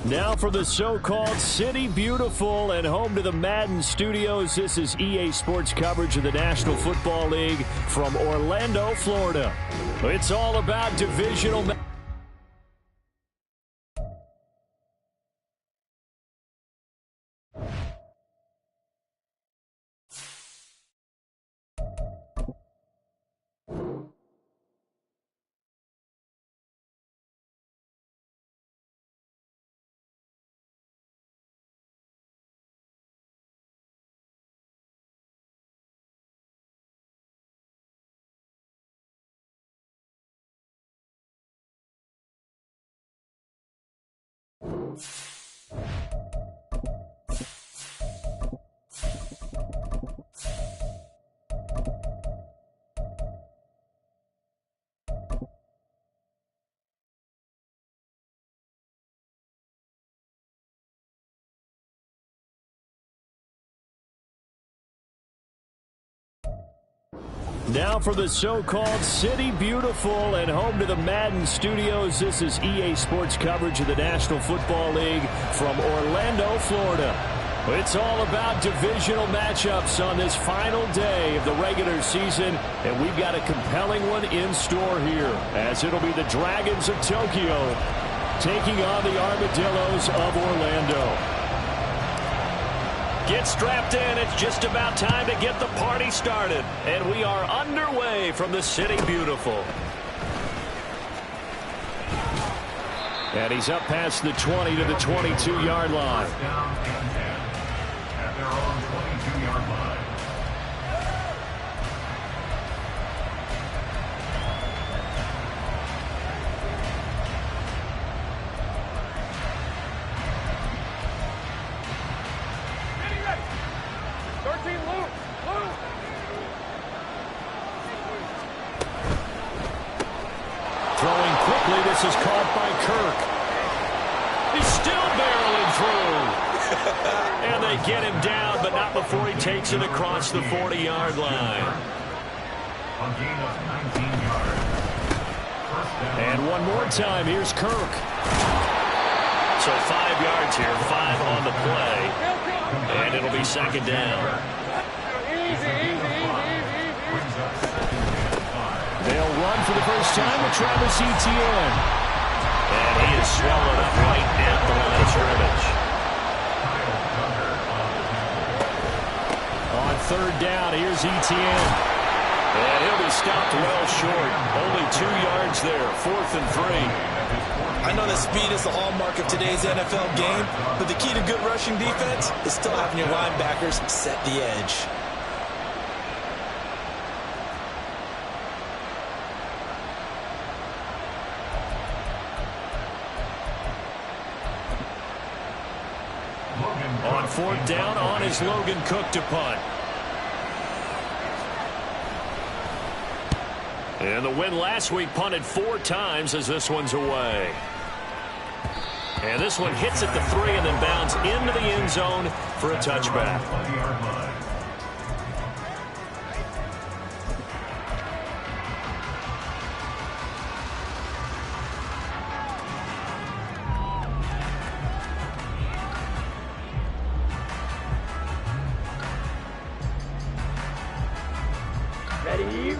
Now for the so-called City Beautiful and home to the Madden Studios. This is EA Sports coverage of the National Football League from Orlando, Florida. It's all about divisional. Now for the so-called City Beautiful and home to the Madden Studios. This is EA Sports coverage of the National Football League from Orlando, Florida. It's all about divisional matchups on this final day of the regular season, and we've got a compelling one in store here, as it'll be the Dragons of Tokyo taking on the Armadillos of Orlando. Get strapped in. It's just about time to get the party started. And we are underway from the City Beautiful. And he's up past the 20 to the 22-yard line. At their own 22-yard line. Throwing quickly, this is caught by Kirk. He's still barreling through. And they get him down, but not before he takes it across the 40-yard line. A gain of 19 yards. And one more time, here's Kirk. So 5 yards here, 5 on the play. And it'll be second down. They'll run for the first time with Travis Etienne. And he is swallowed up right at the line of scrimmage. On third down, here's Etienne. And he'll be stopped well short. Only 2 yards there, 4th and 3. I know that speed is the hallmark of today's NFL game, but the key to good rushing defense is still having your linebackers set the edge. On fourth down, on is Logan Cook to punt. And the win last week punted 4 times as this one's away. And this one hits at the 3 and then bounds into the end zone for a touchback.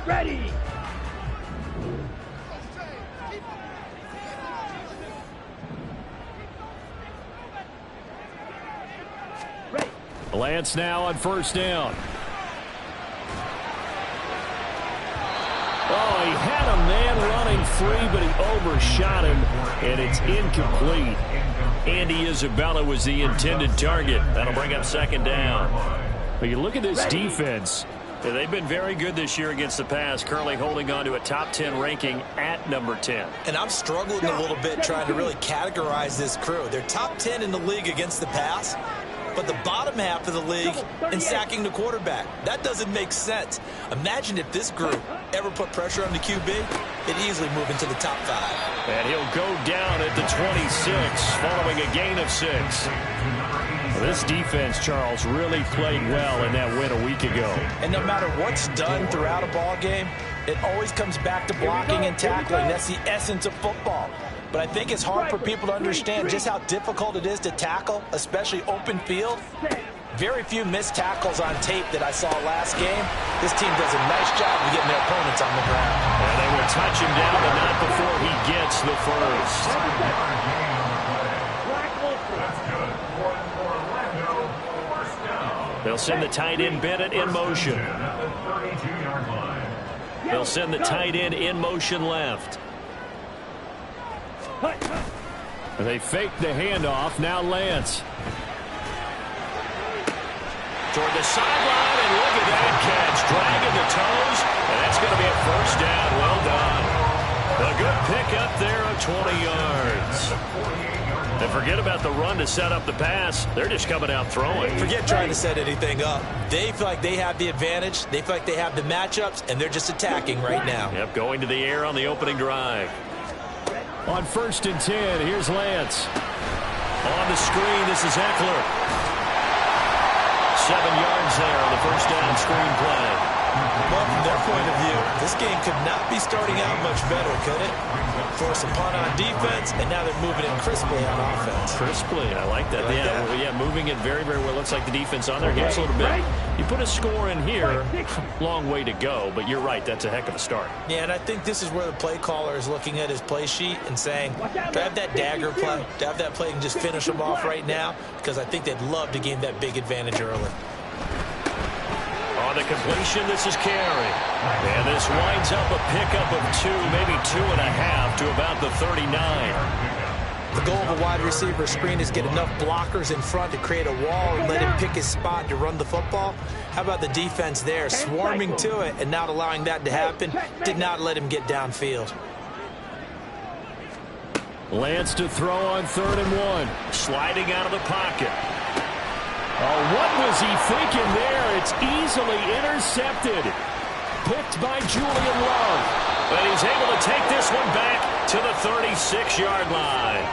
Ready. Lance now on first down. Oh, he had a man running free, but he overshot him, and it's incomplete. Andy Isabella was the intended target. That'll bring up second down. But you look at this defense. They've been very good this year against the pass, currently holding on to a top 10 ranking at number 10. And I'm struggling a little bit trying to really categorize this crew. They're top 10 in the league against the pass, but the bottom half of the league in sacking the quarterback. That doesn't make sense. Imagine if this group ever put pressure on the QB, they'd easily move into the top 5. And he'll go down at the 26, following a gain of 6. Well, this defense, Charles, really played well in that win a week ago. And no matter what's done throughout a ball game, it always comes back to blocking and tackling. That's the essence of football. but I think it's hard for people to understand just how difficult it is to tackle, especially open field. Very few missed tackles on tape that I saw last game. This team does a nice job of getting their opponents on the ground. And they will touch him down, but not before he gets the first. They'll send the tight end Bennett in motion. They'll send the tight end in motion left. They fake the handoff. Now Lance. Toward the sideline, and look at that catch. Dragging the toes, and that's going to be a first down. Well done. A good pickup there of 20 yards. And forget about the run to set up the pass. They're just coming out throwing. Forget trying to set anything up. They feel like they have the advantage. They feel like they have the matchups, and they're just attacking right now. Yep, going to the air on the opening drive. On 1st and 10, here's Lance. On the screen, this is Eckler. 7 yards there on the first down screen play. Well, from their point of view, this game could not be starting out much better, could it? Force a punt on defense, and now they're moving it crisply on offense. Crisply, I like that. Yeah, moving it very, very well. Looks like the defense on their heels a little bit. You put a score in here, long way to go, but you're right, that's a heck of a start. Yeah, and I think this is where the play caller is looking at his play sheet and saying, to have that dagger play, to have that play and just finish them off right now, because I think they'd love to gain that big advantage early. On the completion, this is Carey. And this winds up a pickup of 2, maybe 2.5 to about the 39. The goal of a wide receiver screen is get enough blockers in front to create a wall and let him pick his spot to run the football. How about the defense there, swarming to it and not allowing that to happen? Did not let him get downfield. Lance to throw on 3rd and 1. Sliding out of the pocket. Oh, what was he thinking there? It's easily intercepted. Picked by Julian Love. But he's able to take this one back to the 36-yard line.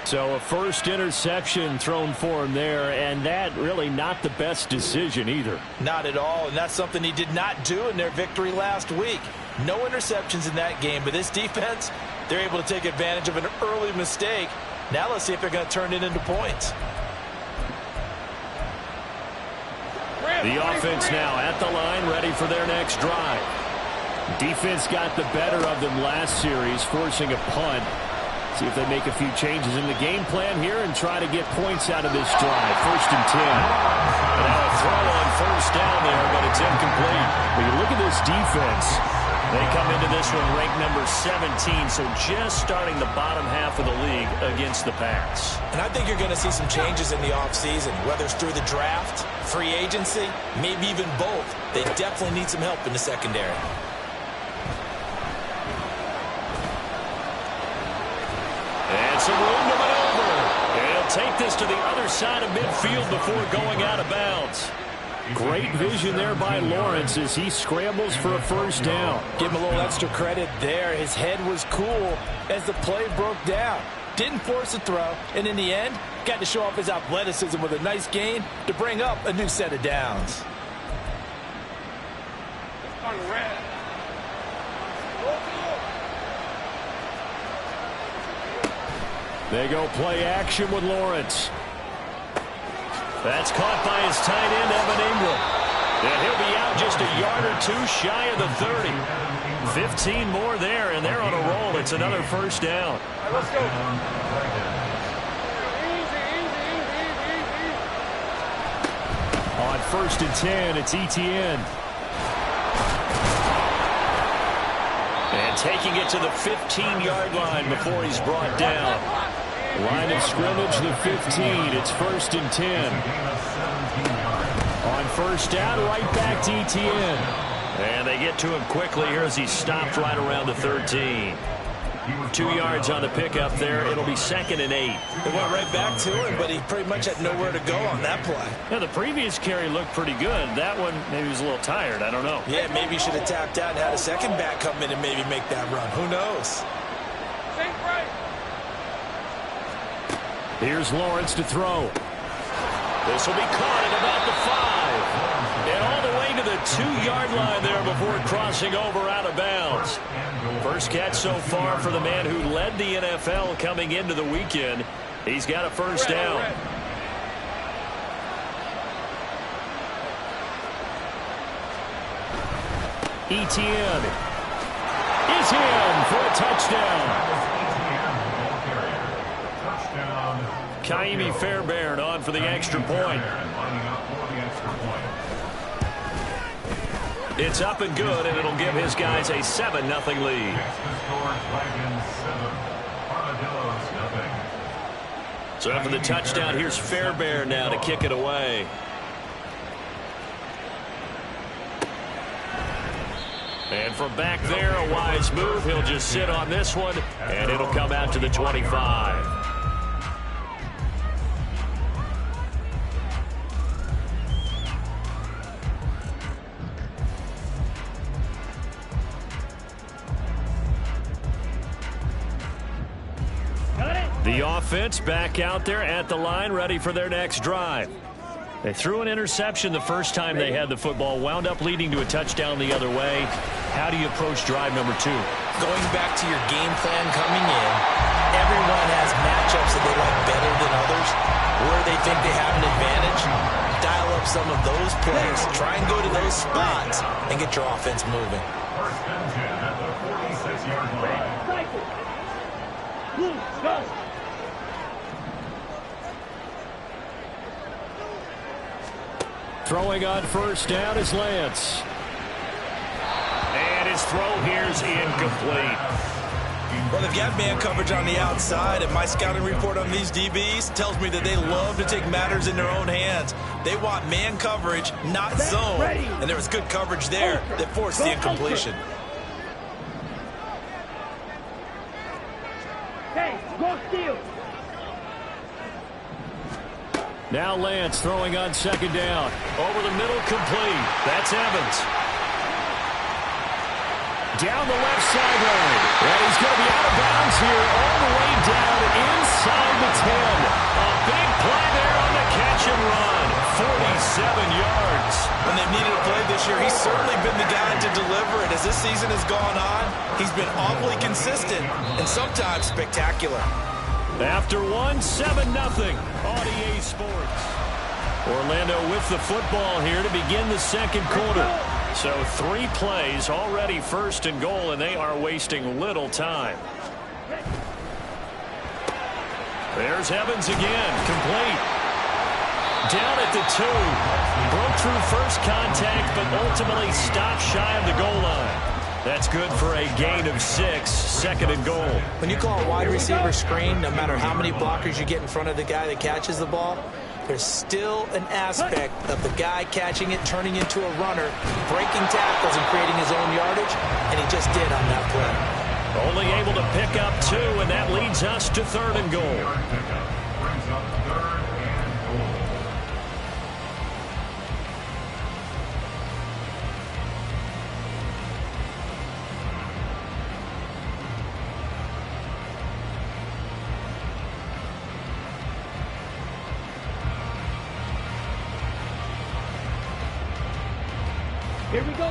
So a first interception thrown for him there, and that really not the best decision either. Not at all, and that's something he did not do in their victory last week. No interceptions in that game, but this defense, they're able to take advantage of an early mistake. Now let's see if they're going to turn it into points. The offense now at the line, ready for their next drive. Defense got the better of them last series, forcing a punt. See if they make a few changes in the game plan here and try to get points out of this drive. 1st and 10. And now a throw on 1st down there, but it's incomplete. When you look at this defense, they come into this one ranked number 17, so just starting the bottom half of the league against the pass. And I think you're going to see some changes in the offseason, whether it's through the draft, free agency, maybe even both. They definitely need some help in the secondary. And some room to maneuver. And he'll take this to the other side of midfield before going out of bounds. Great vision there by Lawrence as he scrambles for a 1st down. Give him a little extra credit there. His head was cool as the play broke down. Didn't force a throw, and in the end, got to show off his athleticism with a nice gain to bring up a new set of downs. They go play action with Lawrence. That's caught by his tight end, Evan Ingram. And he'll be out just a yard or 2 shy of the 30. 15 more there, and they're on a roll. It's another 1st down. Right, let's go. On 1st and 10, it's ETN. And taking it to the 15-yard line before he's brought down. Line of scrimmage, the 15. It's 1st and 10. On 1st down, right back to ETN. And they get to him quickly here as he stopped right around the 13. 2 yards on the pickup there. It'll be 2nd and 8. They went right back to him, but he pretty much had nowhere to go on that play. Now, the previous carry looked pretty good. That one, maybe he was a little tired. I don't know. Yeah, maybe he should have tapped out and had a second back come in and maybe make that run. Who knows? Here's Lawrence to throw. This will be caught at about the 5. And all the way to the 2-yard line there before crossing over out of bounds. First catch so far for the man who led the NFL coming into the weekend. He's got a first down. ETN is in for a touchdown. Kaimi Fairbairn on for the extra point. It's up and good, and it'll give his guys a 7-0 lead. So after the touchdown, here's Fairbairn now to kick it away. And from back there, a wise move. He'll just sit on this one, and it'll come out to the 25. The offense back out there at the line, ready for their next drive. They threw an interception the first time they had the football, wound up leading to a touchdown the other way. How do you approach drive number 2? Going back to your game plan coming in, everyone has matchups that they like better than others, where they think they have an advantage. Dial up some of those plays. Try and go to those spots and get your offense moving. First and 10 at the 46-yard line. Go. Throwing on first down is Lance. And his throw here's incomplete. Well, if you have man coverage on the outside, and my scouting report on these DBs tells me that they love to take matters in their own hands. They want man coverage, not zone. And there was good coverage there that forced the incompletion. Hey, go steal. Now Lance throwing on second down. Over the middle, complete. That's Evans. Down the left sideline. And he's going to be out of bounds here all the way down inside the 10. A big play there on the catch and run. 47 yards. When they've needed a play this year, he's certainly been the guy to deliver it. As this season has gone on, he's been awfully consistent and sometimes spectacular. After 7-0 on EA Sports. Orlando with the football here to begin the second quarter. So 3 plays already first and goal, and they are wasting little time. There's Evans again, complete. Down at the 2. Broke through first contact, but ultimately stopped shy of the goal line. That's good for a gain of 6, second and goal. When you call a wide receiver screen, no matter how many blockers you get in front of the guy that catches the ball, there's still an aspect of the guy catching it, turning into a runner, breaking tackles and creating his own yardage, and he just did on that play. Only able to pick up 2, and that leads us to third and goal. Here we go.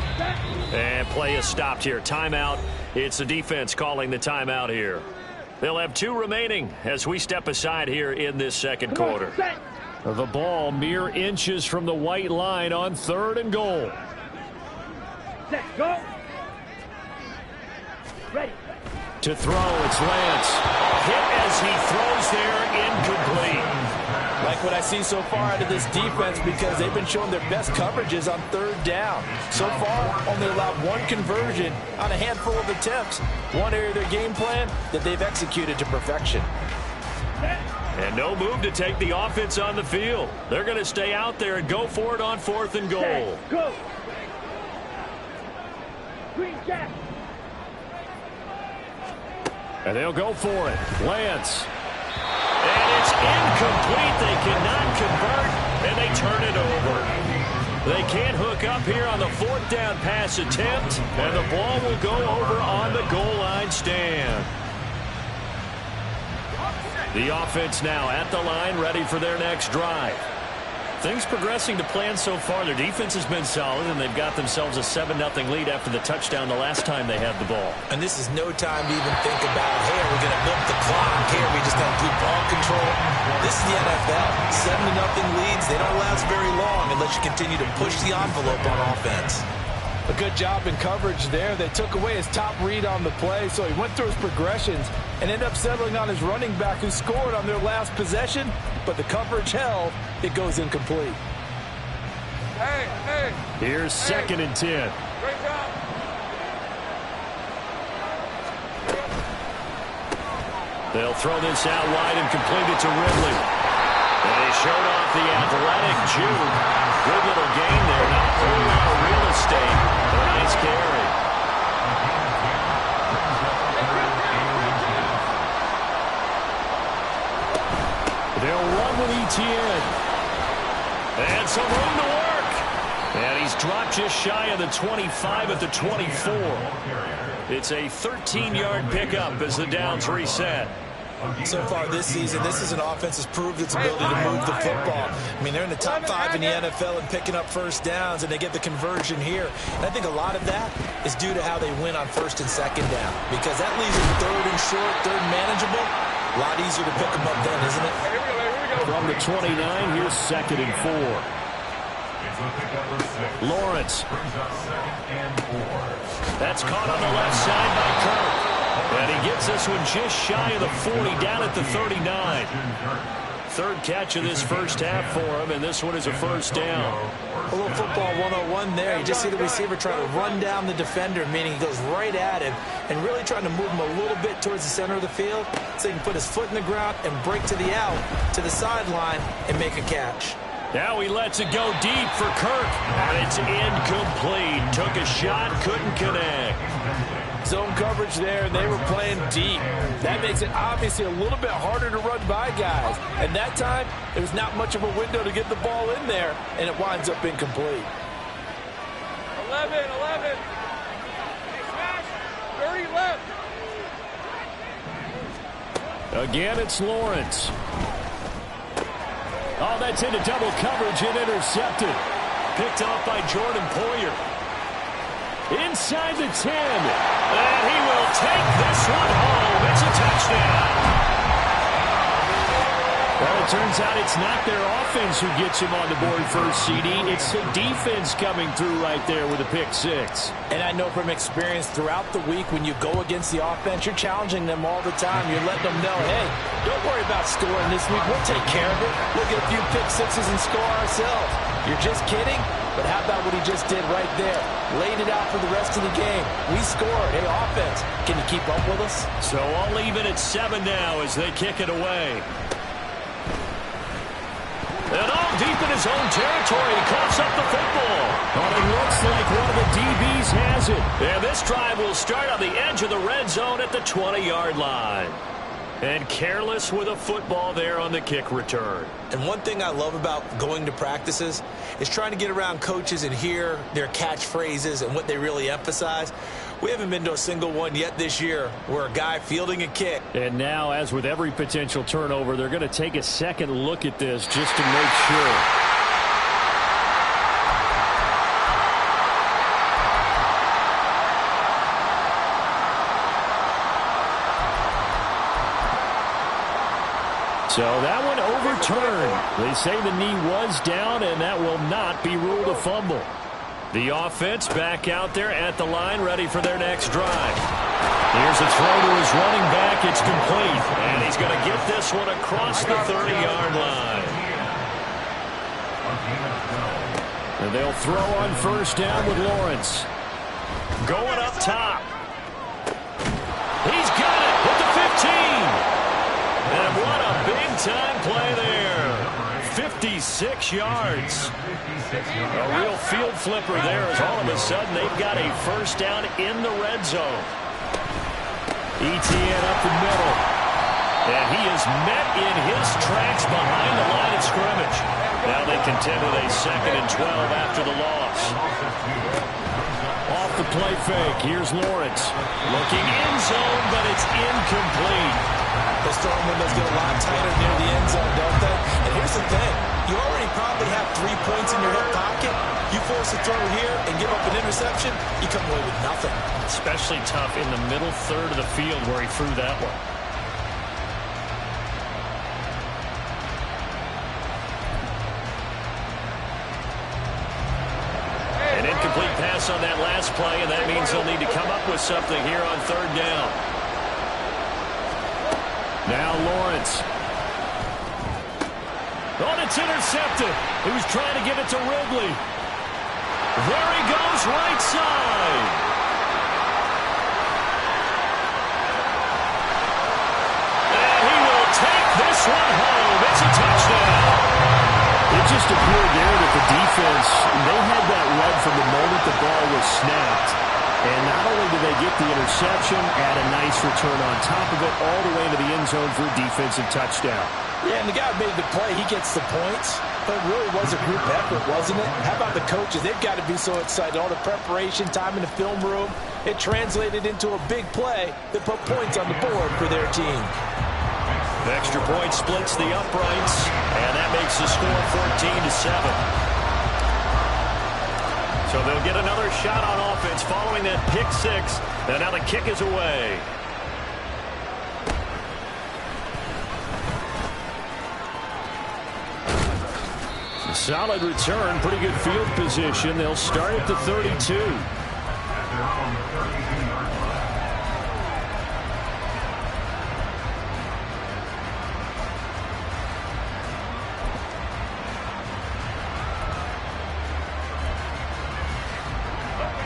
And play is stopped here. Timeout. It's the defense calling the timeout here. They'll have 2 remaining as we step aside here in this second quarter. The ball mere inches from the white line on third and goal. Set, go. Ready. To throw, it's Lance. Hit as he throws there, incomplete. Like what I see so far out of this defense, because they've been showing their best coverages on third down. So far, only allowed 1 conversion on a handful of attempts. One area of their game plan that they've executed to perfection. And no move to take the offense on the field. They're going to stay out there and go for it on fourth and goal. Set, go. Green jack. And they'll go for it. Lance. And it's incomplete. They cannot convert, and they turn it over. They can't hook up here on the 4th down pass attempt, and the ball will go over on the goal line stand. The offense now at the line, ready for their next drive. things progressing to plan so far. Their defense has been solid, and they've got themselves a 7-0 lead after the touchdown the last time they had the ball. And this is no time to even think about, hey, are we going to milk the clock? Hey, are we just going to do ball control? This is the NFL. 7-0 leads, they don't last very long unless you continue to push the envelope on offense. A good job in coverage there. They took away his top read on the play, so he went through his progressions and ended up settling on his running back who scored on their last possession, but the coverage held. It goes incomplete. Hey. Here's 2nd and 10. Great job. They'll throw this out wide and complete it to Ridley. And he showed off the athletic juke. Good little gain there. Not a whole lot of real estate. But a nice carry. They'll run with ETN. And some room to work. And he's dropped just shy of the 25 at the 24. It's a 13-yard pickup as the downs reset. So far this season, this is an offense that's proved its ability to move the football. I mean, they're in the top 5 in the NFL in picking up first downs, and they get the conversion here. And I think a lot of that is due to how they win on 1st and 2nd down, because that leaves them 3rd and short, 3rd and manageable. A lot easier to pick them up then, isn't it? From the 29, here's 2nd and 4. Lawrence. That's caught on the left side by Kirk. And he gets this one just shy of the 40, down at the 39. 3rd catch of this first half for him, and this one is a first down. A little football 101 there. You just see the receiver trying to run down the defender, meaning he goes right at him, and really trying to move him a little bit towards the center of the field so he can put his foot in the ground and break to the out, to the sideline, and make a catch. Now he lets it go deep for Kirk, and it's incomplete. Took a shot, couldn't connect. Zone coverage there, and they were playing deep. That makes it obviously a little bit harder to run by guys. And that time, there's not much of a window to get the ball in there, and it winds up incomplete. 11. 30 left. Again, it's Lawrence. Oh, that's into double coverage and intercepted. Picked off by Jordan Poyer. Inside the 10. And he will take this one home. It's a touchdown. Well, it turns out it's not their offense who gets him on the board first, CD. It's the defense coming through right there with a pick 6. And I know from experience throughout the week, when you go against the offense, you're challenging them all the time. You're letting them know, hey, don't worry about scoring this week. We'll take care of it. We'll get a few pick 6s and score ourselves. You're just kidding? But how about what he just did right there? Laid it out for the rest of the game. We scored. Hey, offense, can you keep up with us? So I'll leave it at 7 now as they kick it away. And all deep in his own territory, he coughs up the football. Well, it looks like one of the DBs has it. And this drive will start on the edge of the red zone at the 20-yard line. And careless with a football there on the kick return. And one thing I love about going to practices is trying to get around coaches and hear their catchphrases and what they really emphasize. We haven't been to a single one yet this year where a guy fielding a kick. And now, as with every potential turnover, they're going to take a second look at this just to make sure. So that one overturned. They say the knee was down, and that will not be ruled a fumble. The offense back out there at the line, ready for their next drive. Here's a throw to his running back. It's complete. And he's going to get this one across the 30-yard line. And they'll throw on first down with Lawrence. Going up top. He's got it with the 15. And what a big-time play there. 56 yards. A real field flipper there as all of a sudden they've got a first down in the red zone. ETN up the middle. And he is met in his tracks behind the line of scrimmage. Now they contend with a 2nd and 12 after the loss. Off the play fake. Here's Lawrence. Looking end zone, but it's incomplete. Those throwing windows get a lot tighter near the end zone, don't they? And here's the thing. You already probably have 3 points in your hip pocket, you force a throw here and give up an interception, you come away with nothing. Especially tough in the middle third of the field where he threw that one. An incomplete pass on that last play, and that means they'll need to come up with something here on third down. Now Lawrence. Oh, and it's intercepted. He was trying to give it to Ridley. There he goes, right side. And he will take this one home. It's a touchdown. It just appeared there that the defense, they had that read from the moment the ball was snapped. And not only did they get the interception, add a nice return on top of it, all the way into the end zone for a defensive touchdown. Yeah, and the guy who made the play, he gets the points. But it really was a group effort, wasn't it? How about the coaches? They've got to be so excited. All the preparation, time in the film room, it translated into a big play that put points on the board for their team. The extra point splits the uprights, and that makes the score 14-7. So they'll get another shot on offense following that pick six. And now the kick is away. Solid return, pretty good field position. They'll start at the 32.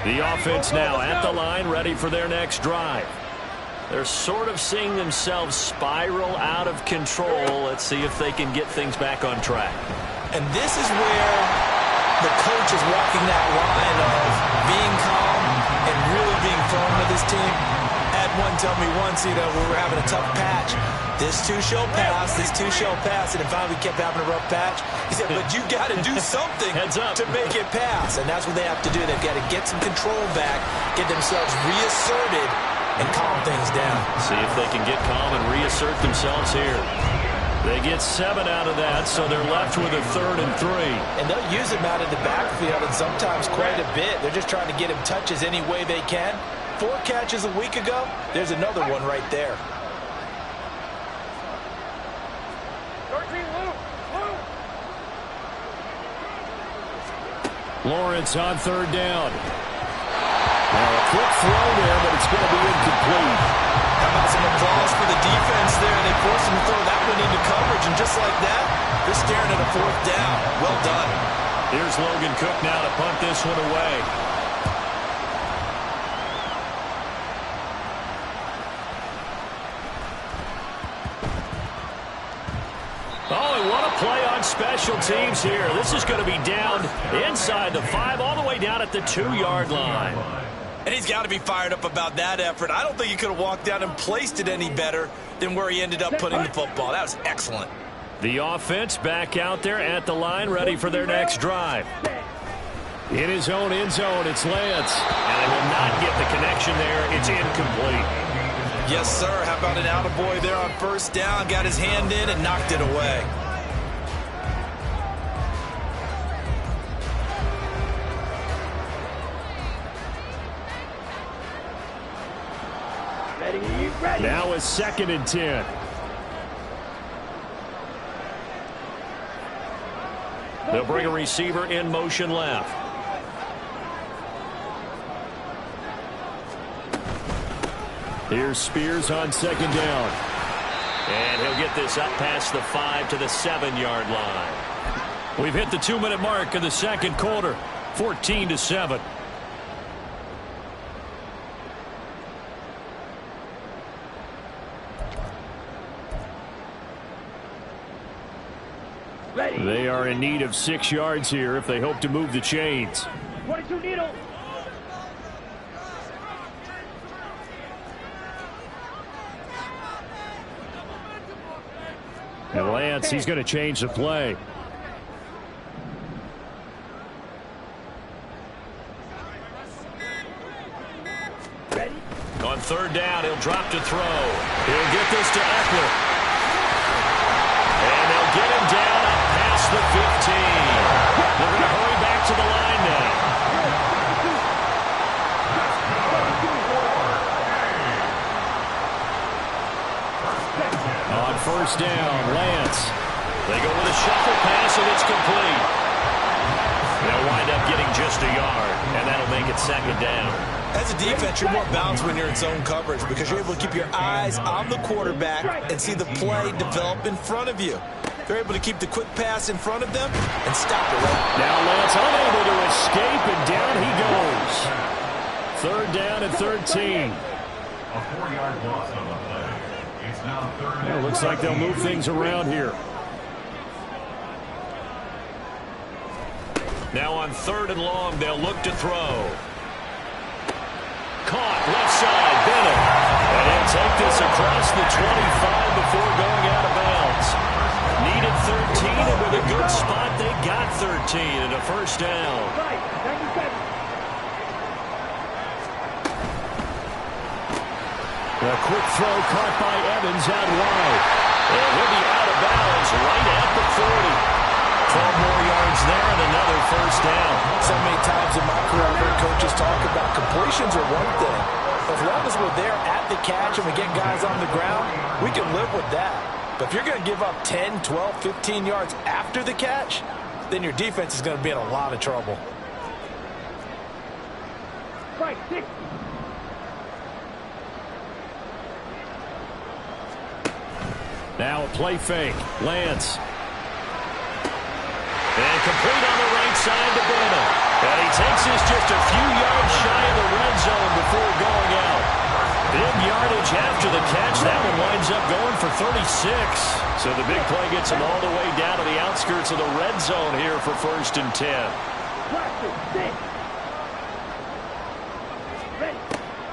The offense now at the line, ready for their next drive. They're sort of seeing themselves spiral out of control. Let's see if they can get things back on track. And this is where the coach is walking that line of being calm and really being firm with his team. Had one tell me once, we were having a tough patch. This two shall pass, this two shall pass. And then finally we kept having a rough patch. He said, but you got to do something to make it pass. And that's what they have to do. They've got to get some control back, get themselves reasserted, and calm things down. See if they can get calm and reassert themselves here. They get 7 out of that, so they're left with a 3rd and 3. And they'll use him out of the backfield and sometimes quite a bit. They're just trying to get him touches any way they can. 4 catches a week ago, there's another one right there. 13, Luke. Lawrence on 3rd down. Now a quick throw there, but it's going to be incomplete. How about some applause for the defense there? They forced him to throw that one into coverage, and just like that, they're staring at a 4th down. Well done. Here's Logan Cook now to punt this one away. Oh, and what a play on special teams here. This is going to be down inside the 5, all the way down at the 2-yard line. And he's got to be fired up about that effort. I don't think he could have walked down and placed it any better than where he ended up putting the football. That was excellent. The offense back out there at the line, ready for their next drive. In his own end zone, it's Lance. And they will not get the connection there. It's incomplete. Yes, sir. How about an attaboy there on 1st down? Got his hand in and knocked it away. Ready. Now a 2nd and 10. They'll bring a receiver in motion left. Here's Spears on 2nd down. And he'll get this up past the 5 to the 7-yard line. We've hit the 2-minute mark of the 2nd quarter. 14-7. They are in need of 6 yards here if they hope to move the chains. 22 needle. And Lance, he's going to change the play. Ready. On 3rd down, he'll drop to throw. He'll get this to Eckler. And they'll get him down up past the 15. first down. Lance. They go with a shuffle pass, and it's complete. They'll wind up getting just a yard, and that'll make it second down. As a defense, you're more balanced when you're in zone coverage because you're able to keep your eyes on the quarterback and see the play develop in front of you. They're able to keep the quick pass in front of them and stop it. Now Lance unable to escape, and down he goes. Third down and 13. A 4-yard loss on the play. It's now third down. Looks like they'll move things around here. Now on third and long, they'll look to throw. Caught left side, Bennett. And he'll take this across the 25 before going out of bounds. Needed 13, and with a good spot, they got 13 and a first down. A quick throw caught by Evans out wide. And he'll be out of bounds right at the 40. 12 more yards there and another first down. So many times in my career, I've heard coaches talk about completions are one thing. As long as we're there at the catch and we get guys on the ground, we can live with that. But if you're going to give up 10, 12, 15 yards after the catch, then your defense is going to be in a lot of trouble. Right, 6. Now a play fake. Lance. And complete on the right side to Bennett. And he takes this just a few yards shy of the red zone before going out. Big yardage after the catch. That one winds up going for 36. So the big play gets him all the way down to the outskirts of the red zone here for first and 10.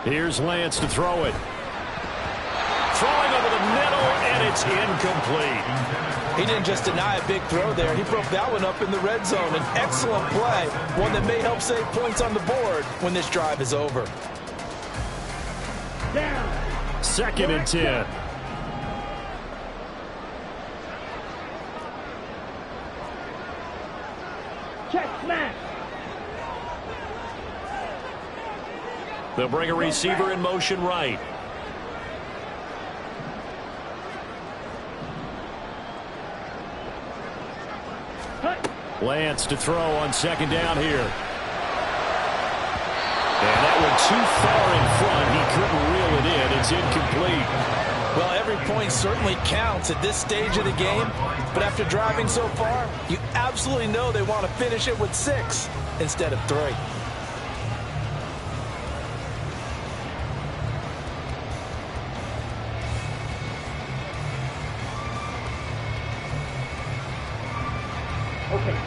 Here's Lance to throw it. Throwing over the middle, and it's incomplete. He didn't just deny a big throw there. He broke that one up in the red zone. An excellent play, one that may help save points on the board when this drive is over. Down. Second and 10. Check smash. They'll bring a receiver in motion right. Lance to throw on second down here. And that went too far in front. He couldn't reel it in. It's incomplete. Well, every point certainly counts at this stage of the game. But after driving so far, you absolutely know they want to finish it with 6 instead of 3.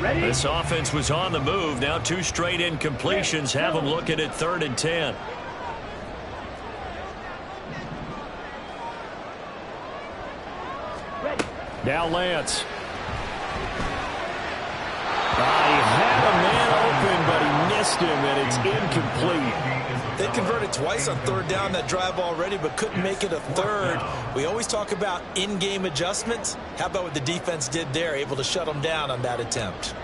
Ready? This offense was on the move. Now 2 straight incompletions have them looking at third and 10. Ready. Now Lance. He had a man open, but he missed him, and it's incomplete. They converted twice on third down that drive already, but couldn't make it a third. We always talk about in-game adjustments. How about what the defense did there, able to shut them down on that attempt?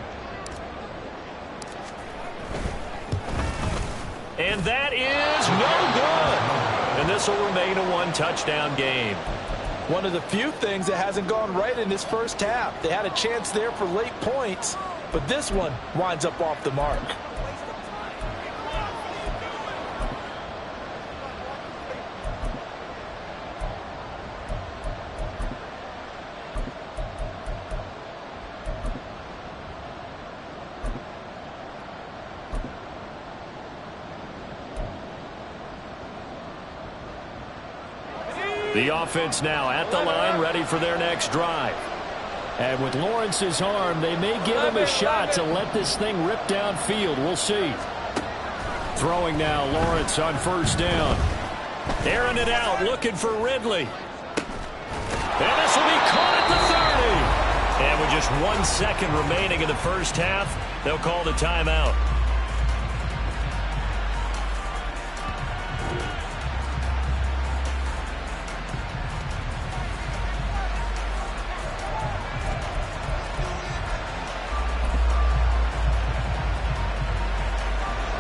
And that is no good. And this will remain a 1-touchdown game. One of the few things that hasn't gone right in this first half. They had a chance there for late points, but this one winds up off the mark. The offense now at the line, ready for their next drive. And with Lawrence's arm, they may give him a shot to let this thing rip downfield. We'll see. Throwing now, Lawrence on first down. Airing it out, looking for Ridley. And this will be caught at the 30. And with just 1 second remaining in the first half, they'll call the timeout.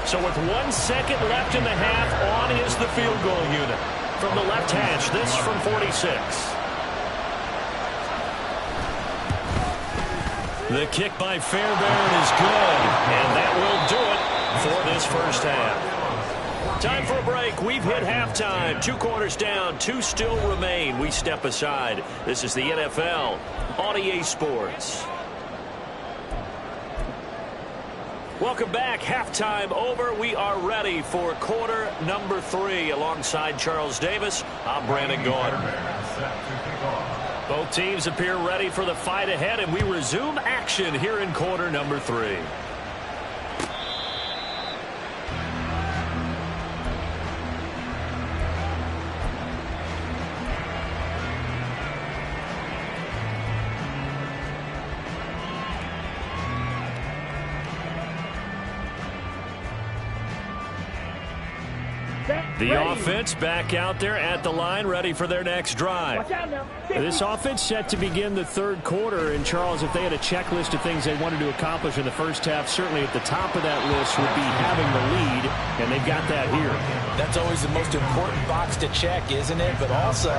So with 1 second left in the half, on is the field goal unit. From the left hash, this from 46. The kick by Fairbairn is good, and that will do it for this first half. Time for a break. We've hit halftime. 2 quarters down, 2 still remain. We step aside. This is the NFL on EA Sports. Welcome back. Halftime over. We are ready for quarter number 3. Alongside Charles Davis, I'm Brandon Gaudin. Both teams appear ready for the fight ahead, and we resume action here in quarter number 3. The offense back out there at the line, ready for their next drive. This offense set to begin the 3rd quarter. And, Charles, if they had a checklist of things they wanted to accomplish in the first half, certainly at the top of that list would be having the lead, and they've got that here. That's always the most important box to check, isn't it? But also,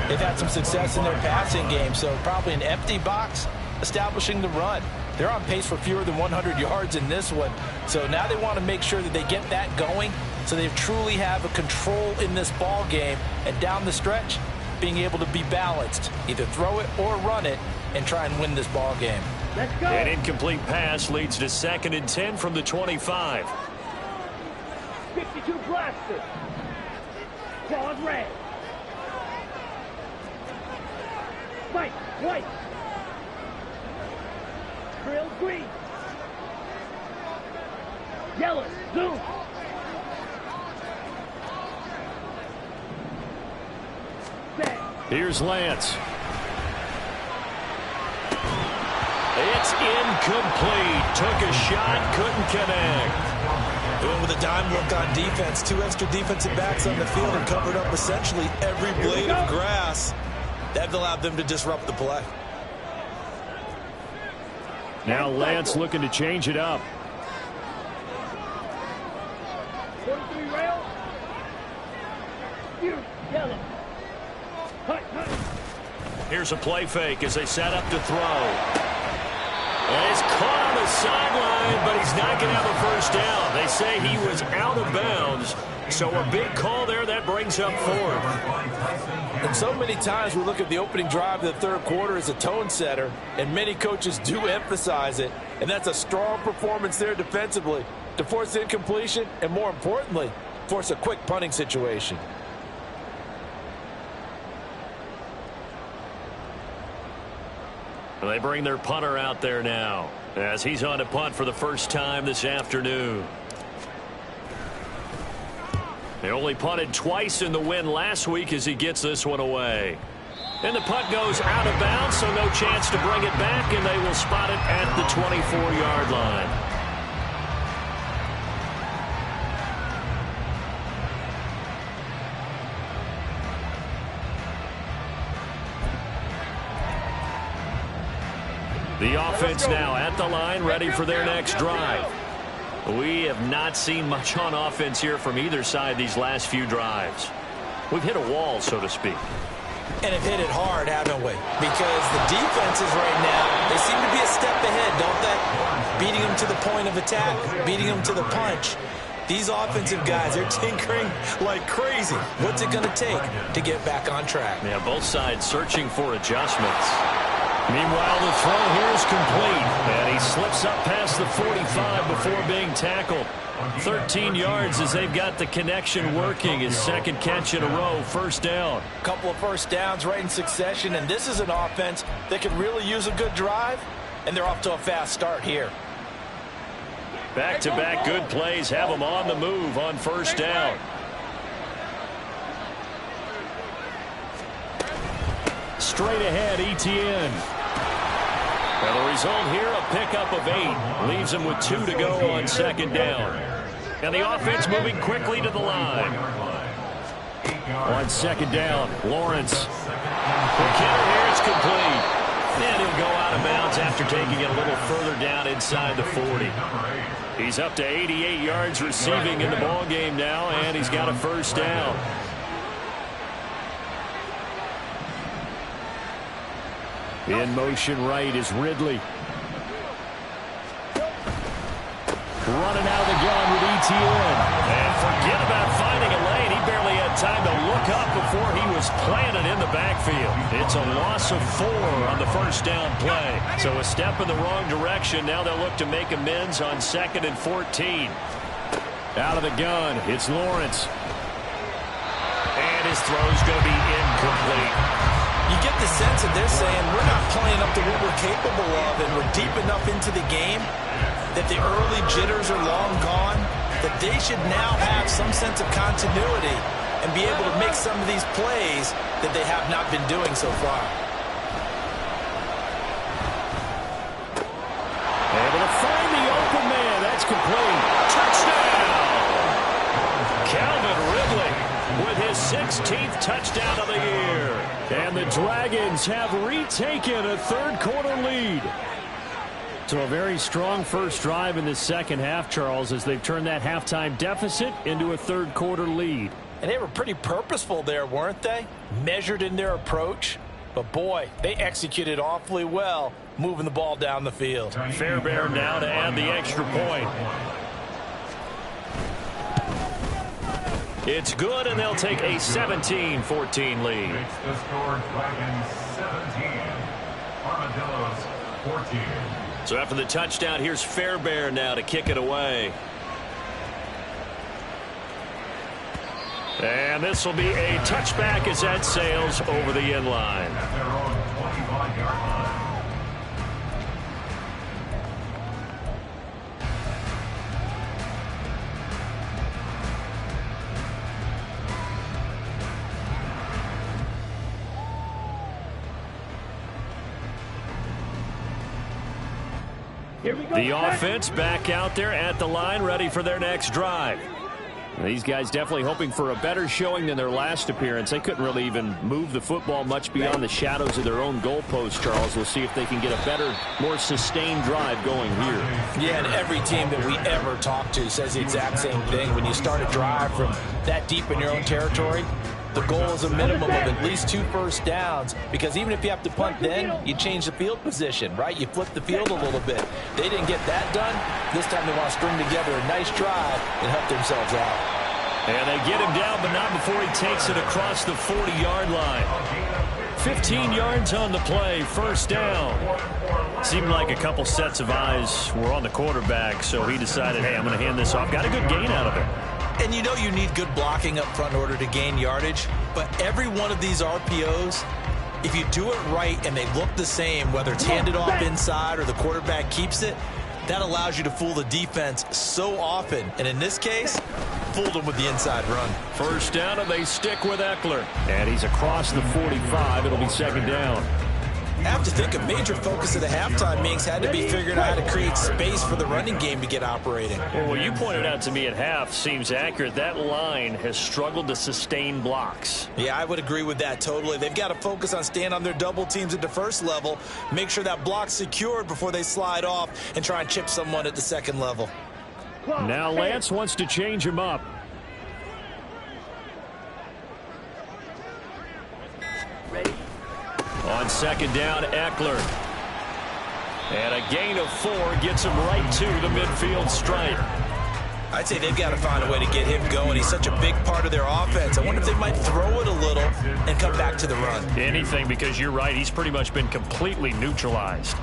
they've had some success in their passing game, so probably an empty box establishing the run. They're on pace for fewer than 100 yards in this one, so now they want to make sure that they get that going so they truly have a control in this ball game, and down the stretch, being able to be balanced, either throw it or run it, and try and win this ball game. Let's go. An incomplete pass leads to 2nd and 10 from the 25. 52 blaster. Claws red. White, white. Grill green. Yellow, zoom. Here's Lance. It's incomplete. Took a shot, couldn't connect. Doing with a dime look on defense. 2 extra defensive backs on the field and covered up essentially every blade of grass. That allowed them to disrupt the play. Now Lance looking to change it up. 43 rail. You, yellow. Here's a play fake as they set up to throw. And it's caught on the sideline, but he's not going to have a first down. They say he was out of bounds. So a big call there that brings up 4th. And so many times we look at the opening drive of the 3rd quarter as a tone setter, and many coaches do emphasize it. And that's a strong performance there defensively to force incompletion and, more importantly, force a quick punting situation. They bring their punter out there now as he's on to punt for the first time this afternoon. They only punted twice in the win last week as he gets this one away. And the punt goes out of bounds, so no chance to bring it back, and they will spot it at the 24-yard line. The offense now at the line, ready for their next drive. We have not seen much on offense here from either side these last few drives. We've hit a wall, so to speak. And have hit it hard, haven't we? Because the defenses right now, they seem to be a step ahead, don't they? Beating them to the point of attack, beating them to the punch. These offensive guys, they're tinkering like crazy. What's it going to take to get back on track? Yeah, both sides searching for adjustments. Meanwhile, the throw here is complete, and he slips up past the 45 before being tackled. 13 yards as they've got the connection working. His 2nd catch in a row, first down. A couple of first downs right in succession, and this is an offense that could really use a good drive, and they're off to a fast start here. Back-to-back good plays have them on the move on first down. Straight ahead, ETN. And the result here, a pickup of 8. Leaves them with 2 to go on 2nd down. And the offense moving quickly to the line. On 2nd down, Lawrence. The kicker here is complete. And he'll go out of bounds after taking it a little further down inside the 40. He's up to 88 yards receiving in the ballgame now, and he's got a first down. In motion right is Ridley. running out of the gun with ETN. And forget about finding a lane. He barely had time to look up before he was planted in the backfield. It's a loss of 4 on the first down play. So a step in the wrong direction. Now they'll look to make amends on 2nd and 14. Out of the gun, it's Lawrence. And his throw's going to be incomplete. You get the sense that they're saying we're not playing up to what we're capable of, and we're deep enough into the game that the early jitters are long gone, that they should now have some sense of continuity and be able to make some of these plays that they have not been doing so far. Able to find the open man. That's complete. Touchdown! Calvin Ridley with his 16th touchdown of the year. And the Dragons have retaken a third-quarter lead. So a very strong first drive in the second half, Charles, as they've turned that halftime deficit into a third-quarter lead. And they were pretty purposeful there, weren't they? Measured in their approach. But, boy, they executed awfully well moving the ball down the field. Fairbairn now to add the extra point. It's good, and they'll take a 17-14 lead. Makes the score Dragons 17, Armadillos 14. So after the touchdown, here's Fairbairn now to kick it away. And this will be a touchback as that sails over the end line. At their own 25-yard line. Here we go. The offense back out there at the line, ready for their next drive. These guys definitely hoping for a better showing than their last appearance. They couldn't really even move the football much beyond the shadows of their own goalpost, Charles. We'll see if they can get a better, more sustained drive going here. Yeah, and every team that we ever talk to says the exact same thing. When you start a drive from that deep in your own territory, the goal is a minimum of at least 2 first downs, because even if you have to punt then, you change the field position, right? You flip the field a little bit. They didn't get that done. This time they want to string together a nice drive and help themselves out. And they get him down, but not before he takes it across the 40-yard line. 15 yards on the play, first down. Seemed like a couple sets of eyes were on the quarterback, so he decided, hey, I'm going to hand this off. Got a good gain out of it. And you know you need good blocking up front in order to gain yardage, but every one of these RPOs, if you do it right and they look the same, whether it's handed off inside or the quarterback keeps it, that allows you to fool the defense so often. And in this case, fooled them with the inside run. First down, and they stick with Eckler. And he's across the 45. It'll be second down. I have to think a major focus of the halftime meetings had to be figuring out how to create space for the running game to get operating. Well, what you pointed out to me at half seems accurate. That line has struggled to sustain blocks. Yeah, I would agree with that totally. They've got to focus on staying on their double teams at the first level, make sure that block's secured before they slide off and try and chip someone at the second level. Now Lance wants to change him up. Ready? On second down, Eckler. And a gain of 4 gets him right to the midfield stripe. I'd say they've got to find a way to get him going. He's such a big part of their offense. I wonder if they might throw it a little and come back to the run. Anything, because you're right. He's pretty much been completely neutralized.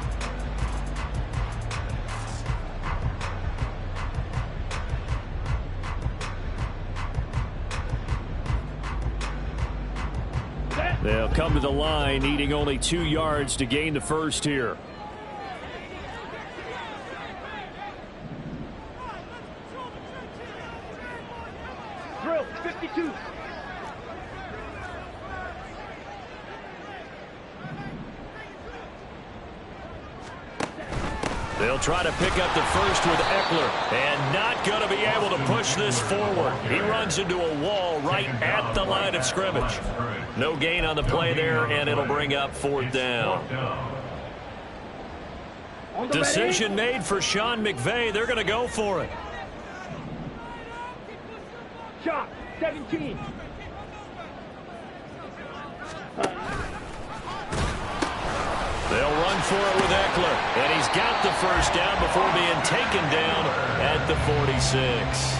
They'll come to the line, needing only 2 yards to gain the first here. Drill, 52. They'll try to pick up the first with Eckler, and not going to be able to push this forward. He runs into a wall right at the line of scrimmage. No gain on the play there, and it'll bring up 4th down. Decision made for Sean McVay. They're going to go for it. Shot, 17. They'll run for it with Eckler. And he's got the first down before being taken down at the 46.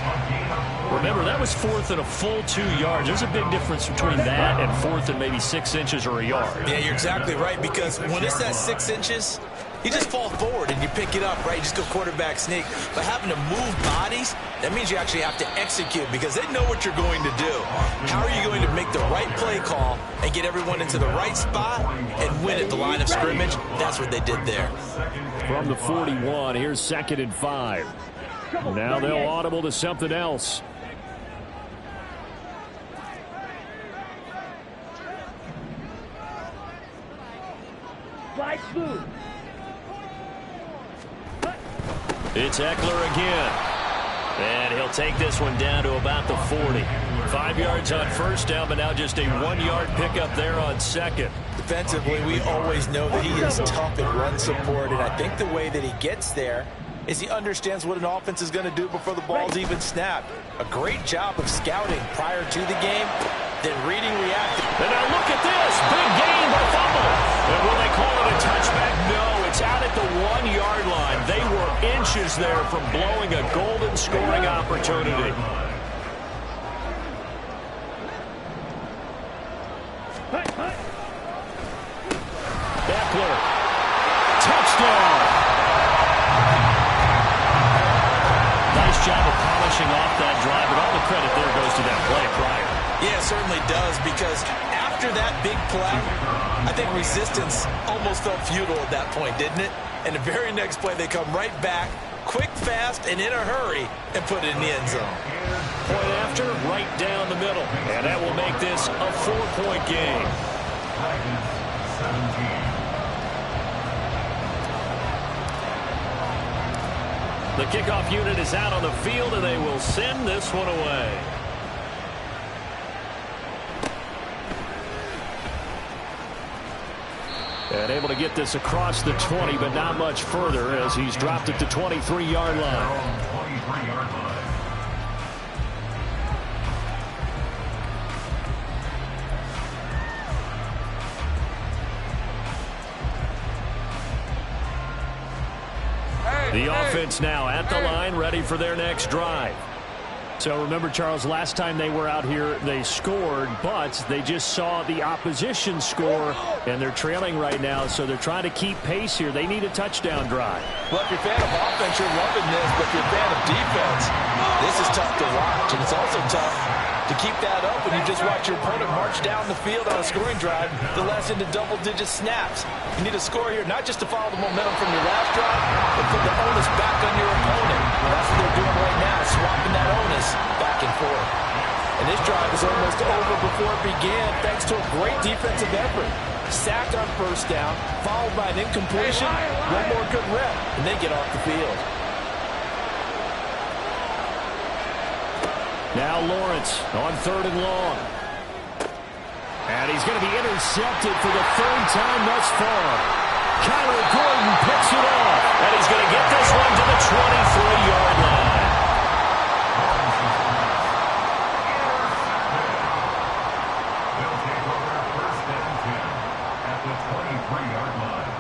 Remember, that was fourth and a full 2 yards. There's a big difference between that and fourth and maybe 6 inches or a yard. Yeah, you're exactly right, because when it's at 6 inches, you just fall forward and you pick it up, right? You just go quarterback sneak. But having to move bodies, that means you actually have to execute because they know what you're going to do. How are you going to make the right play call and get everyone into the right spot and win at the line of scrimmage? That's what they did there. From the 41, here's 2nd and 5. Now they'll audible to something else. Fly smooth. It's Eckler again. And he'll take this one down to about the 40. 5 yards on first down, but now just a 1-yard pickup there on second. Defensively, we always know that he is tough at run support, and I think the way that he gets there is he understands what an offense is going to do before the ball's even snapped. A great job of scouting prior to the game, then reading, reacting. And now look at this. Big gain by fumble. And will they call it a touchback? No, it's out at the 1-yard line. They were inches there from blowing a golden scoring opportunity. Eckler. Touchdown. Nice job of polishing off that drive, but all the credit there goes to that play prior. Yeah, it certainly does, because after that big play, I think resistance almost felt futile at that point, didn't it? And the very next play, they come right back, quick, fast, and in a hurry, and put it in the end zone. Point after, right down the middle. And that will make this a 4-point game. The kickoff unit is out on the field, and they will send this one away. And able to get this across the 20, but not much further as he's dropped at the 23-yard line. The offense now at the line, ready for their next drive. So remember, Charles, last time they were out here, they scored, but they just saw the opposition score, and they're trailing right now, so they're trying to keep pace here. They need a touchdown drive. Well, if you're a fan of offense, you're loving this, but if you're a fan of defense, this is tough to watch, and it's also tough to keep that up when you just watch your opponent march down the field on a scoring drive the last into double-digit snaps. You need a score here, not just to follow the momentum from your last drive, but put the onus back on your opponent. And that's what they're doing right now, swapping that onus back and forth. And this drive is almost over before it began, thanks to a great defensive effort. Sack on first down, followed by an incompletion, one more good rep, and they get off the field. Now Lawrence on 3rd and long. And he's going to be intercepted for the 3rd time thus far. Kyler Gordon picks it off. And he's going to get this one to the 23-yard line. They'll take over 1st and 10 at the 23-yard line.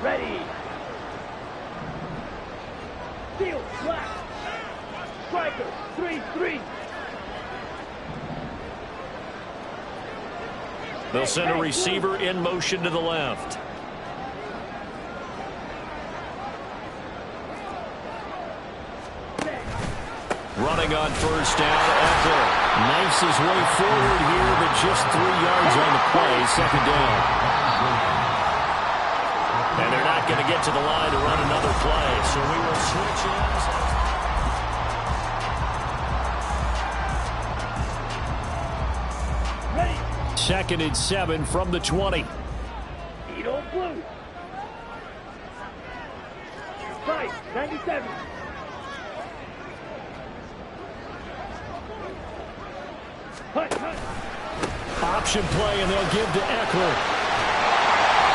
Ready. Field, flat. Striker, 3-3. They'll send a receiver in motion to the left. Running on first down, Eckler knifes his way forward here, but just 3 yards on the play, 2nd down. And they're not going to get to the line to run another play, so we will switch ends. 2nd and 7 from the 20. Eat on blue. 97. Option play, and they'll give to Eckler.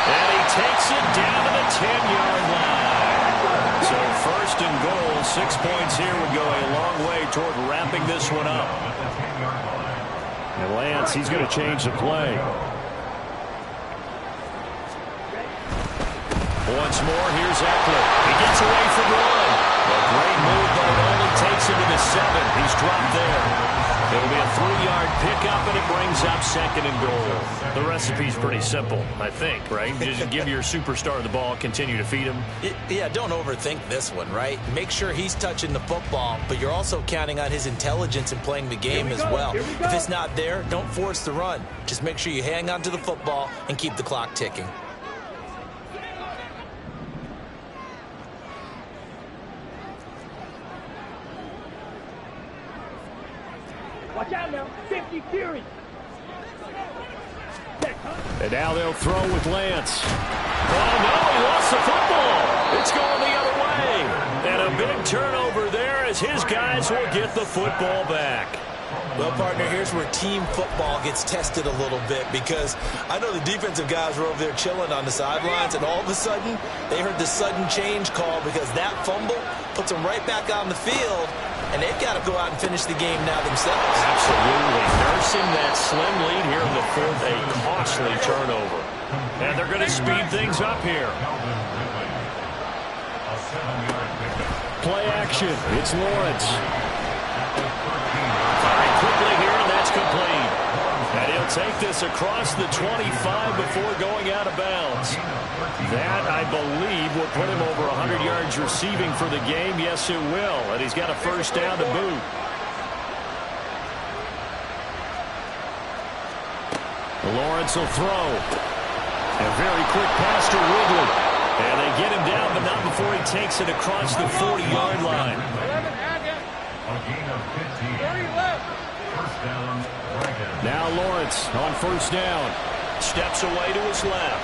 And he takes it down to the 10-yard line. So 1st and goal, 6 points here would go a long way toward wrapping this one up. And Lance, he's going to change the play. Once more, here's Eckler. He gets away from one. A great move, but it only takes him to the 7. He's dropped there. It'll be a 3-yard pickup, and it brings up 2nd and goal. The recipe's pretty simple, I think, right? Just give your superstar the ball, continue to feed him. Yeah, don't overthink this one, right? Make sure he's touching the football, but you're also counting on his intelligence in playing the game as well. If it's not there, don't force the run. Just make sure you hang on to the football and keep the clock ticking. Watch out now. 50 Fury. And now they'll throw with Lance. Oh, no, he lost the football. It's going the other way. And a big turnover there as his guys will get the football back. Well, partner, here's where team football gets tested a little bit, because I know the defensive guys were over there chilling on the sidelines, and all of a sudden, they heard the sudden change call because that fumble puts them right back on the field, and they've got to go out and finish the game now themselves. Absolutely. Nursing that slim lead here in the 4th, a costly turnover. And they're going to speed things up here. Play action. It's Lawrence. Quickly here, and that's complete. And he'll take this across the 25 before going out of bounds. That, I believe, will put him over 100 yards receiving for the game. Yes, it will. And he's got a 1st down to boot. Lawrence will throw. A very quick pass to Ridley. And they get him down, but not before he takes it across the 40-yard line. A gain of 15. 30 left. First down, Dragons. Now Lawrence on 1st down. Steps away to his left.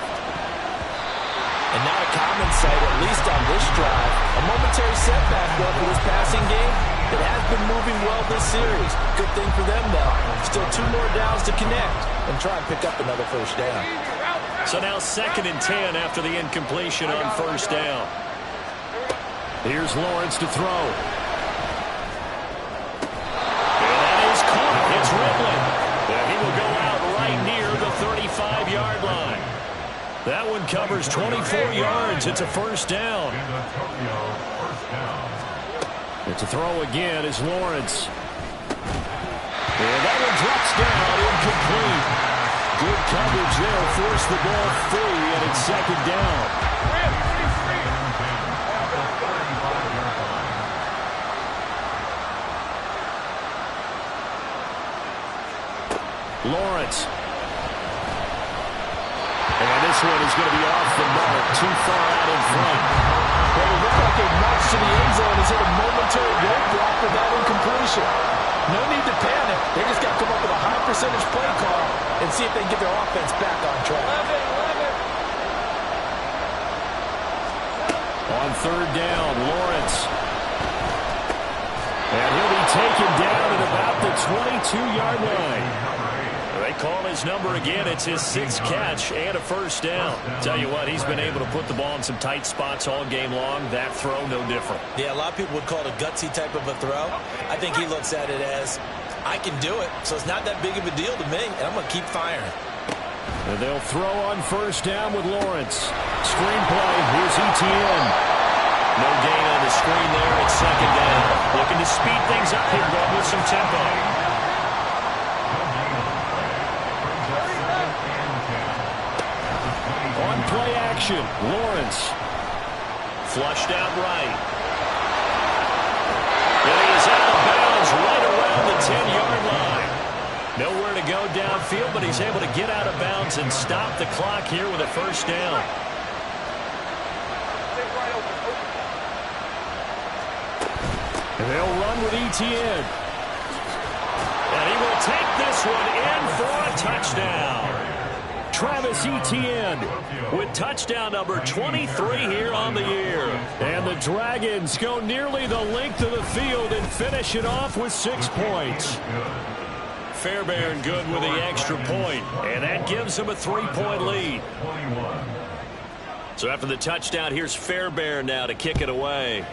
And not a common sight, at least on this drive. A momentary setback, though, for this passing game. It has been moving well this series. Good thing for them, though. Still 2 more downs to connect and try and pick up another 1st down. So now 2nd and 10 after the incompletion on 1st down. Here's Lawrence to throw. It's Ridley. And he will go out right near the 35-yard line. That one covers 24 yards. It's a 1st down. It's a throw again as Lawrence. And that one drops down, incomplete. Good coverage there. Forced the ball free, and it's 2nd down. Lawrence. And this one is going to be off the mark, too far out in front. Well, it looked like a march to the end zone has hit a momentary roadblock with that incompletion. No need to panic. They just got to come up with a high percentage play call and see if they can get their offense back on track. On 3rd down, Lawrence. And he'll be taken down at about the 22-yard line. They call his number again. It's his 6th catch and a 1st down. Tell you what, he's been able to put the ball in some tight spots all game long. That throw, no different. Yeah, a lot of people would call it a gutsy type of a throw. I think he looks at it as, I can do it, so it's not that big of a deal to me, and I'm going to keep firing. And they'll throw on 1st down with Lawrence. Screen play. Here's ETN. No gain on the screen there. It's 2nd down. Looking to speed things up here, going with some tempo. On play action, Lawrence. Flushed out right. And he is out of bounds right around the 10-yard line. Nowhere to go downfield, but he's able to get out of bounds and stop the clock here with a 1st down. And they'll run with ETN. And he will take this one in for a touchdown. Travis Etienne with touchdown number 23 here on the year. And the Dragons go nearly the length of the field and finish it off with 6 points. Fairbairn good with the extra point, and that gives them a 3-point lead. So after the touchdown, here's Fairbairn now to kick it away.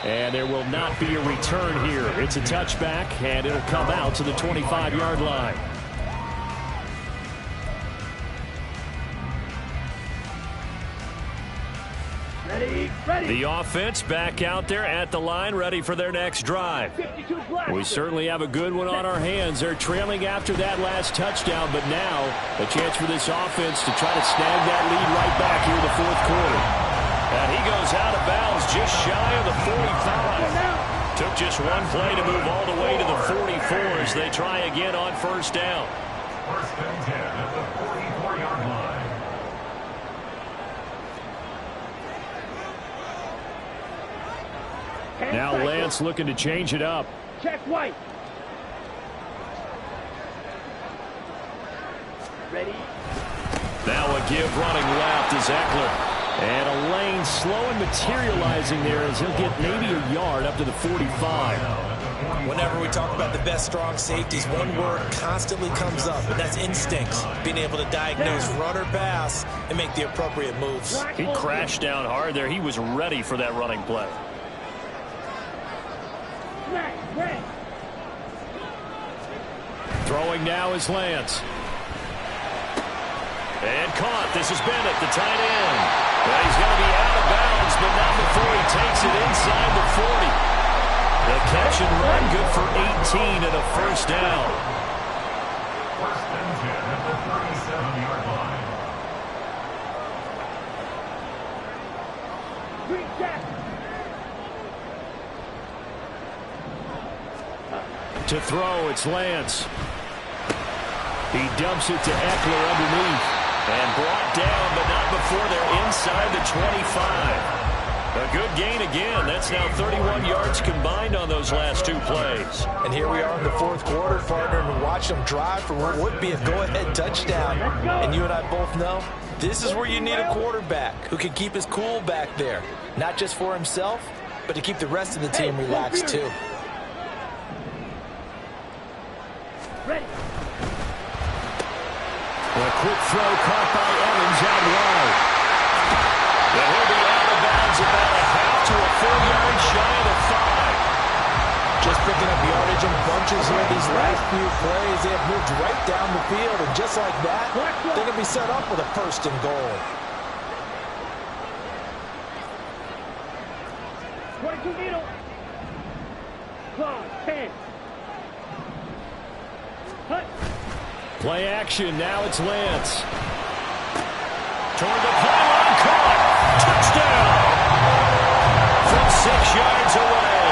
And there will not be a return here. It's a touchback, and it'll come out to the 25-yard line. Ready. The offense back out there at the line, ready for their next drive. We certainly have a good one on our hands. They're trailing after that last touchdown, but now a chance for this offense to try to snag that lead right back here in the fourth quarter. And he goes out of bounds just shy of the 45. Took just one play to move all the way to the 44 as they try again on first down. First and 10 at the 44-yard line. Now Lance looking to change it up. Check White. Ready. Now a give running left is Eckler. And a lane slow and materializing there as he'll get maybe a yard up to the 45. Whenever we talk about the best strong safeties, one word constantly comes up, and that's instincts. Being able to diagnose run or pass and make the appropriate moves. He crashed down hard there. He was ready for that running play. Throwing now is Lance. And caught. This is Bennett, the tight end. Well, he's going to be out of bounds, but not before he takes it inside the 40. The catch and run good for 18 and a first down. First and 10 at the 37-yard line. Green jack. To throw, it's Lance. He dumps it to Eckler underneath. And brought down, but not before they're inside the 25. A good gain again. That's now 31 yards combined on those last two plays. And here we are in the fourth quarter, partner, and watch them drive for what would be a go-ahead touchdown. And you and I both know this is where you need a quarterback who can keep his cool back there. Not just for himself, but to keep the rest of the team relaxed too. Ready. A quick throw caught by Evans out wide. And he'll be out of bounds about a half to a full yard shy of the 5. Just picking up yardage in bunches here these last few plays. They have moved right down the field, and just like that, they're going to be set up with a first and goal. 22 needle. Claw, 10. Hut. Play action. Now it's Lance. Toward the pylon. Caught. Touchdown. From 6 yards away.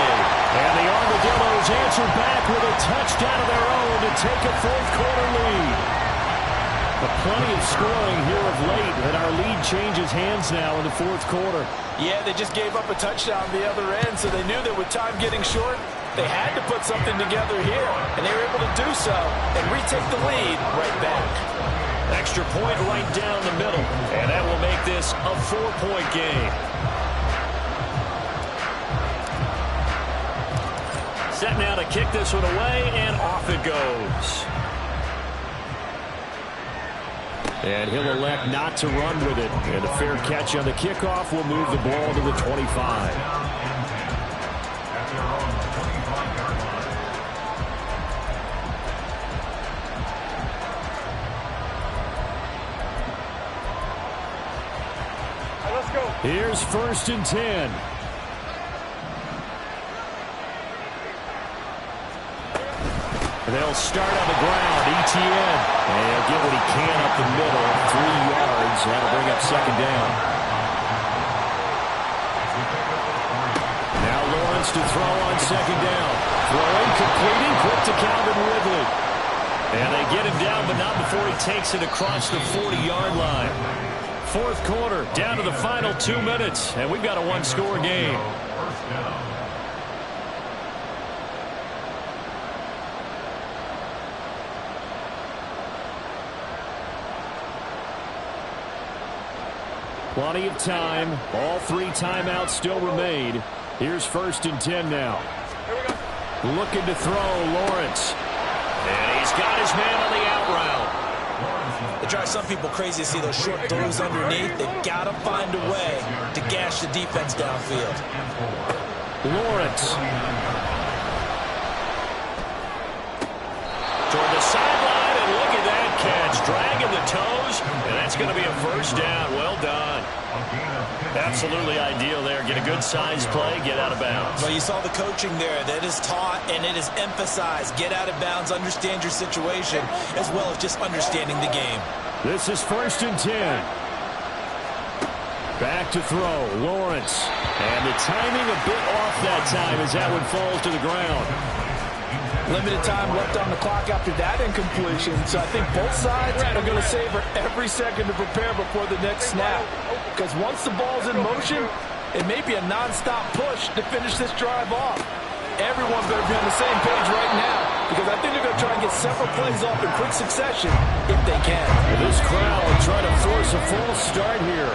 And the Armadillos answer back with a touchdown of their own to take a fourth quarter lead. But plenty of scoring here of late, and our lead changes hands now in the fourth quarter. Yeah, they just gave up a touchdown the other end, so they knew that with time getting short, they had to put something together here, and they were able to do so and retake the lead right back. Extra point right down the middle, and that will make this a 4-point game. Set now to kick this one away, and off it goes. And he'll elect not to run with it, and a fair catch on the kickoff will move the ball to the 25. Here's first and 10. They'll start on the ground. ETN. And he'll get what he can up the middle. 3 yards. That'll bring up second down. Now Lawrence to throw on second down. Throwing, completing, quick to Calvin Ridley. And they get him down, but not before he takes it across the 40-yard line. Fourth quarter, down to the final 2 minutes, and we've got a one-score game. Plenty of time. All 3 timeouts still remain. Here's first and 10 now. Looking to throw, Lawrence. And he's got his man on the out route. It drives some people crazy to see those short throws underneath. They've got to find a way to gash the defense downfield. Lawrence. Toward the sideline, and look at that catch. Dragging the toes, and that's going to be a first down. Well done. Absolutely ideal there. Get a good size play, get out of bounds. Well, you saw the coaching there. That is taught and it is emphasized. Get out of bounds, understand your situation, as well as just understanding the game. This is 1st and 10. Back to throw, Lawrence. And the timing a bit off that time as that one falls to the ground. Limited time left on the clock after that incompletion, so I think both sides are going to savor every second to prepare before the next snap. Because once the ball's in motion, it may be a non-stop push to finish this drive off. Everyone better be on the same page right now, because I think they're going to try and get several plays off in quick succession if they can. This crowd trying to force a false start here.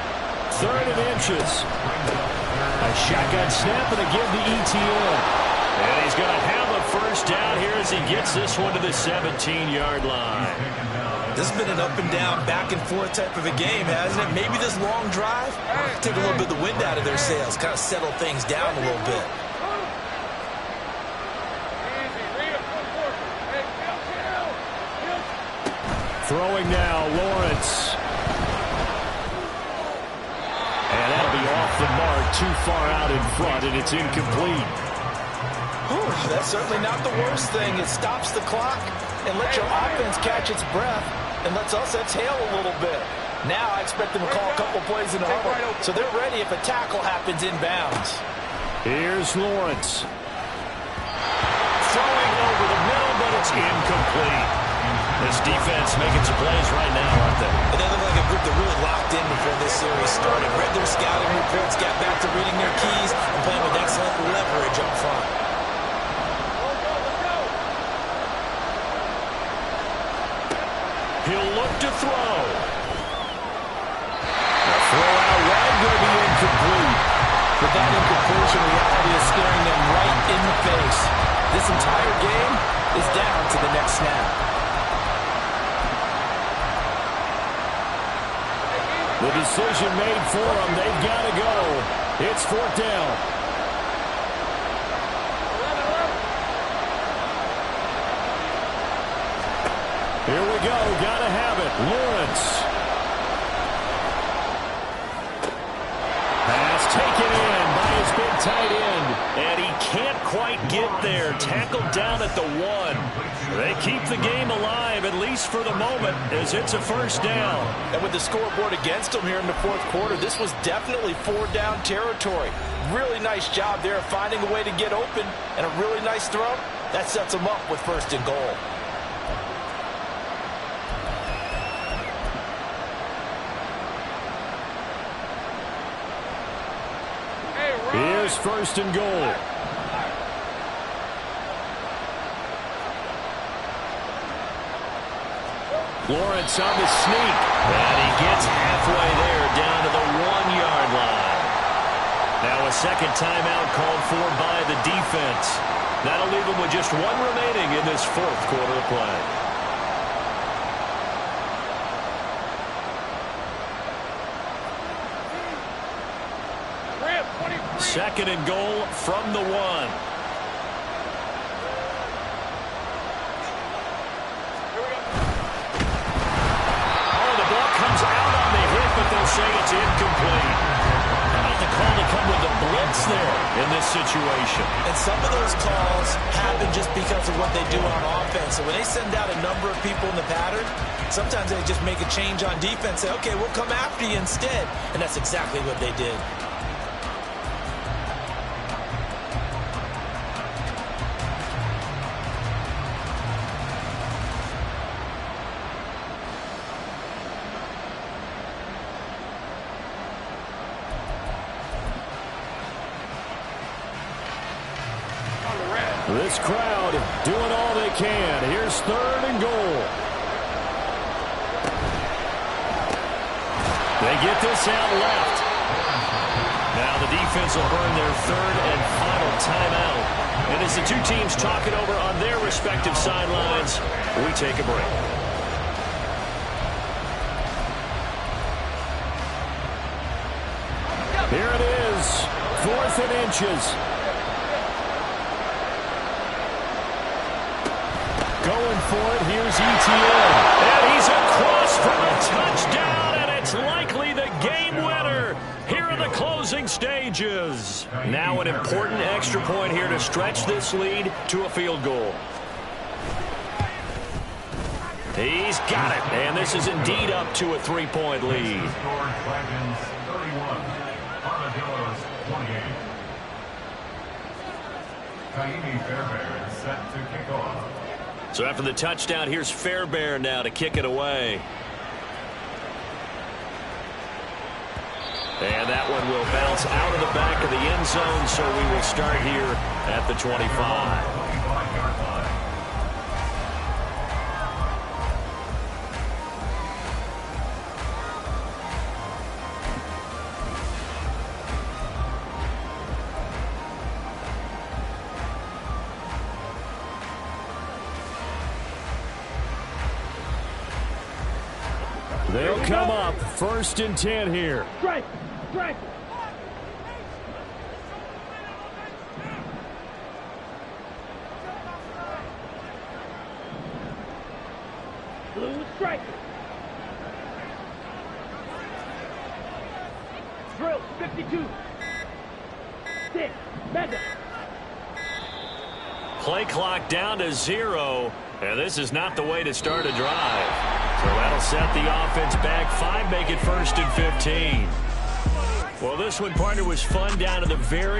3rd and inches. A shotgun snap and again the ETN. And he's going to have a first down here as he gets this one to the 17-yard line. This has been an up and down, back and forth type of a game, hasn't it? Maybe this long drive, take a little bit of the wind out of their sails, kind of settle things down a little bit. Throwing now, Lawrence. And that'll be off the mark, too far out in front, and it's incomplete. That's certainly not the worst thing. It stops the clock and lets your offense catch its breath and lets us exhale a little bit. Now I expect them to call a couple plays in a huddle, so they're ready if a tackle happens inbounds. Here's Lawrence. Throwing over the middle, but it's incomplete. This defense making some plays right now, aren't they? And they look like a group that really locked in before this series started. Read their scouting reports, got back to reading their keys, and playing with excellent leverage up front. He'll look to throw. The throw out wide going to be incomplete. But that incompletion reality is staring them right in the face. This entire game is down to the next snap. The decision made for them. They've got to go. It's 4th down. Here we go. Got to have it. Lawrence. Pass taken in by his big tight end. And he can't quite get there. Tackled down at the 1. They keep the game alive, at least for the moment, as it's a first down. And with the scoreboard against them here in the 4th quarter, this was definitely 4-down territory. Really nice job there of finding a way to get open, and a really nice throw. That sets them up with 1st and goal. Here's 1st and goal. Lawrence on the sneak. And he gets halfway there down to the 1-yard line. Now a second timeout called for by the defense. That'll leave them with just 1 remaining in this 4th quarter of play. Second and goal from the 1. Oh, the ball comes out on the hit, but they'll say it's incomplete. How about the call to come with the blitz there in this situation? And some of those calls happen just because of what they do on offense. So when they send out a number of people in the pattern, sometimes they just make a change on defense, say, okay, we'll come after you instead. And that's exactly what they did. This crowd doing all they can. Here's 3rd and goal. They get this out left. Now the defense will earn their 3rd and final timeout. And as the two teams talk it over on their respective sidelines, we take a break. Here it is, 4th and inches. for it. Here's ETN. And he's across for the touchdown, and it's likely the game winner here in the closing stages. Now an important extra point here to stretch this lead to a field goal. He's got it, and this is indeed up to a 3-point lead. Dragons 31, Armadillos 28. Kaimi Fairbairn is set to kick off. So after the touchdown, here's Fairbairn now to kick it away. And that one will bounce out of the back of the end zone, so we will start here at the 25. 25-yard line. They'll come up 1st and 10 here. Strike. Strike. Blue strike. Drill 52. 6. Mega. Play clock down to 0, and this is not the way to start a drive. So that'll set the offense back 5, make it 1st and 15. Well, this one, partner, was fun down to the very